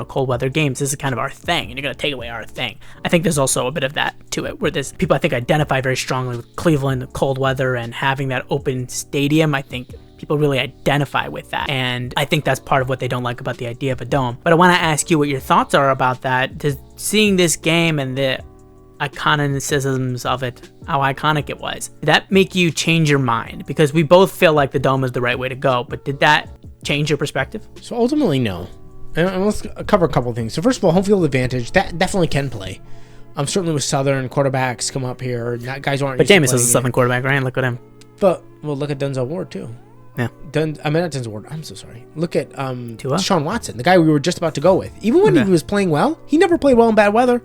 cold weather games. This is kind of our thing, and you're going to take away our thing. I think there's also a bit of that to it, where there's people I think identify very strongly with Cleveland, cold weather, and having that open stadium. I think people really identify with that, and I think that's part of what they don't like about the idea of a dome. But I want to ask you what your thoughts are about that. Does seeing this game and the iconicisms of it, how iconic it was, did that make you change your mind? Because we both feel like the dome is the right way to go, but did that change your perspective? So ultimately, no. And let's cover a couple of things. So first of all, home field advantage, that definitely can play. Certainly with Southern quarterbacks come up here, guys aren't. But Jameis is a Southern quarterback, right? Look at him. But look at Denzel Ward too. Yeah. Not Denzel Ward. I'm so sorry. Look at Deshaun Watson, the guy we were just about to go with. Even when he was playing well, he never played well in bad weather.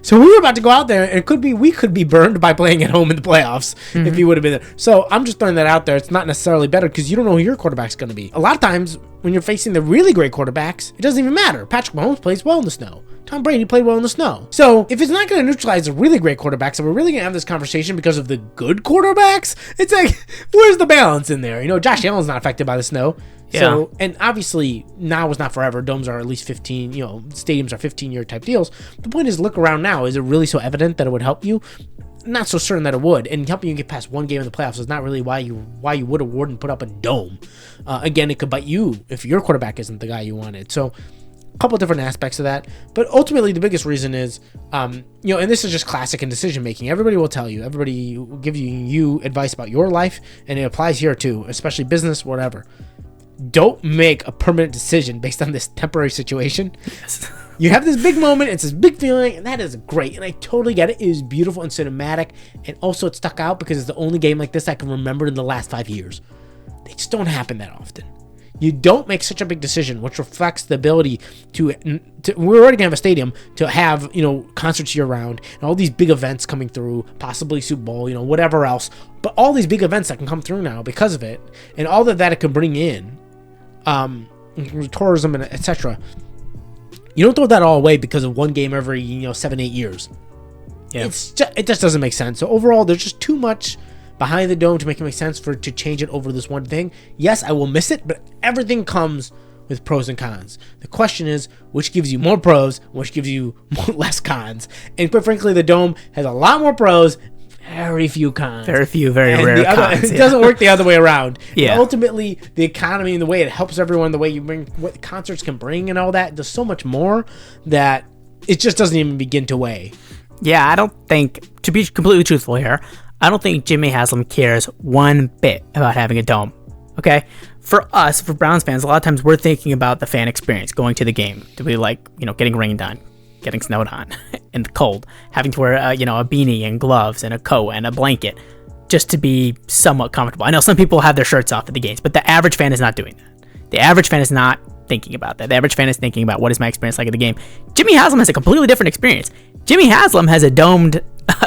So we were about to go out there, and we could be burned by playing at home in the playoffs if he would have been there. So I'm just throwing that out there. It's not necessarily better because you don't know who your quarterback's going to be. A lot of times when you're facing the really great quarterbacks, it doesn't even matter. Patrick Mahomes plays well in the snow. Tom Brady played well in the snow. So if it's not going to neutralize the really great quarterbacks, and we're really going to have this conversation because of the good quarterbacks, it's like, where's the balance in there? Josh Allen's not affected by the snow. Yeah. So, and obviously now is not forever. Domes are at least 15, stadiums are 15-year type deals. The point is, look around now. Is it really so evident that it would help you? Not so certain that it would. And helping you get past one game in the playoffs is not really why you would award and put up a dome. Again, it could bite you if your quarterback isn't the guy you wanted. So, a couple of different aspects of that. But ultimately, the biggest reason is, and this is just classic in decision making. Everybody will tell you. Everybody will give you advice about your life, and it applies here too, especially business, whatever. Don't make a permanent decision based on this temporary situation. Yes. You have this big moment, it's this big feeling, and that is great. And I totally get it. It is beautiful and cinematic. And also it stuck out because it's the only game like this I can remember in the last 5 years. They just don't happen that often. You don't make such a big decision, which reflects the ability to we're already going to have a stadium, to have, concerts year round, and all these big events coming through, possibly Super Bowl, whatever else. But all these big events that can come through now because of it, and all that it can bring in, tourism and etc. You don't throw that all away because of one game every 7-8 years. Yeah. It just doesn't make sense. So overall, there's just too much behind the dome to make it make sense to change it over this one thing. Yes, I will miss it, but everything comes with pros and cons. The question is, which gives you more pros, which gives you less cons? And quite frankly, the dome has a lot more pros, very few cons. Very few, very rare cons. It doesn't work the other way around. Yeah. And ultimately, the economy and the way it helps everyone, the way you bring, what concerts can bring and all that, there's so much more that it just doesn't even begin to weigh. Yeah, I don't think, to be completely truthful here, I don't think Jimmy Haslam cares one bit about having a dome. Okay? For us, for Browns fans, a lot of times we're thinking about the fan experience, going to the game. Do we like, getting rained on, getting snowed on in the cold, having to wear, a beanie and gloves and a coat and a blanket just to be somewhat comfortable. I know some people have their shirts off at the games, but the average fan is not doing that. The average fan is not thinking about that. The average fan is thinking about, what is my experience like at the game? Jimmy Haslam has a completely different experience. Jimmy Haslam has a domed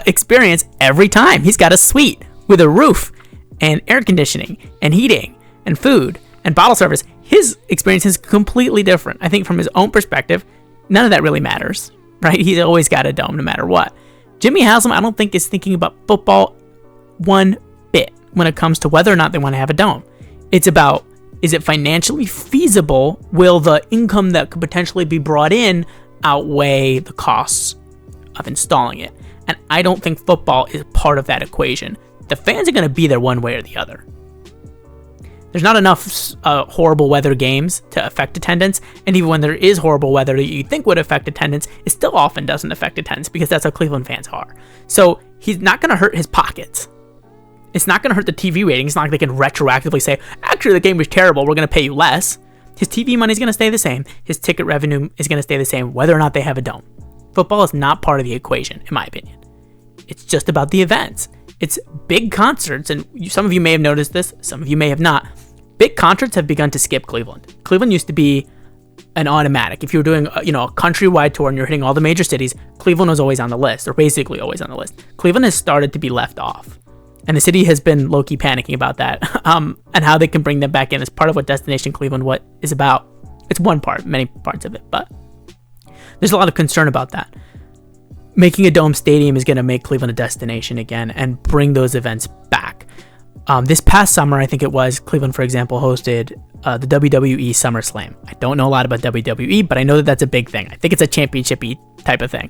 experience every time. He's got a suite with a roof and air conditioning and heating and food and bottle service. His experience is completely different. I think from his own perspective, none of that really matters, right? He's always got a dome no matter what. Jimmy Haslam, I don't think, is thinking about football one bit when it comes to whether or not they want to have a dome. It's about, is it financially feasible? Will the income that could potentially be brought in outweigh the costs of installing it? And I don't think football is part of that equation. The fans are going to be there one way or the other. There's not enough horrible weather games to affect attendance, and even when there is horrible weather that you think would affect attendance, it still often doesn't affect attendance because that's how Cleveland fans are. So he's not going to hurt his pockets. It's not going to hurt the TV ratings. It's not like they can retroactively say, actually, the game was terrible, we're going to pay you less. His TV money is going to stay the same. His ticket revenue is going to stay the same, whether or not they have a dome. Football is not part of the equation, in my opinion. It's just about the events. It's big concerts, and some of you may have noticed this, some of you may have not. Big concerts have begun to skip Cleveland. Cleveland used to be an automatic. If you were doing a countrywide tour and you're hitting all the major cities, Cleveland was always on the list, or basically always on the list. Cleveland has started to be left off. And the city has been low-key panicking about that, and how they can bring them back in as part of what Destination Cleveland is about. It's one part, many parts of it, but there's a lot of concern about that. Making a dome stadium is going to make Cleveland a destination again and bring those events back. This past summer, I think it was, Cleveland, for example, hosted the WWE SummerSlam. I don't know a lot about WWE, but I know that that's a big thing. I think it's a championship-y type of thing.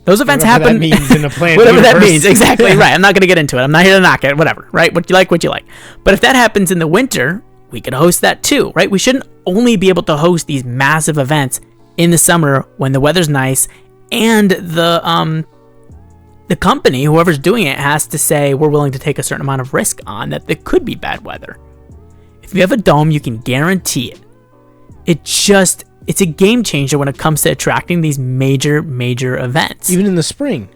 Those events happen. That means in a planned whatever universe. that means, exactly right. I'm not going to get into it. I'm not here to knock it. Whatever, right? What you like, what you like. But if that happens in the winter, we could host that too, right? We shouldn't only be able to host these massive events in the summer when the weather's nice and the company, whoever's doing it, has to say we're willing to take a certain amount of risk on that there could be bad weather. If you have a dome, you can guarantee it. It's a game changer when it comes to attracting these major events. Even in the spring.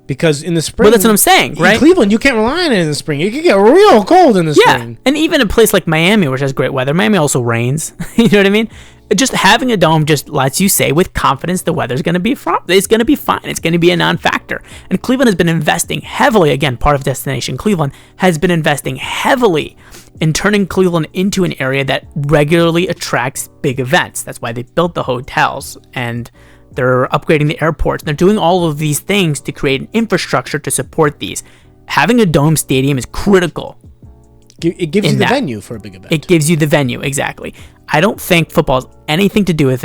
Because in the spring... Well, that's what I'm saying, right? In Cleveland, you can't rely on it in the spring. It can get real cold in the spring. And even a place like Miami, which has great weather, Miami also rains. You know what I mean? Just having a dome just lets you say with confidence the weather's going to be it's going to be fine. It's going to be a non-factor. And Cleveland has been investing heavily, again, part of Destination Cleveland, has been investing heavily in turning Cleveland into an area that regularly attracts big events. That's why they built the hotels and they're upgrading the airports. They're doing all of these things to create an infrastructure to support these. Having a dome stadium is critical. It gives you the venue for a big event. It gives you the venue, exactly. I don't think football has anything to do with it.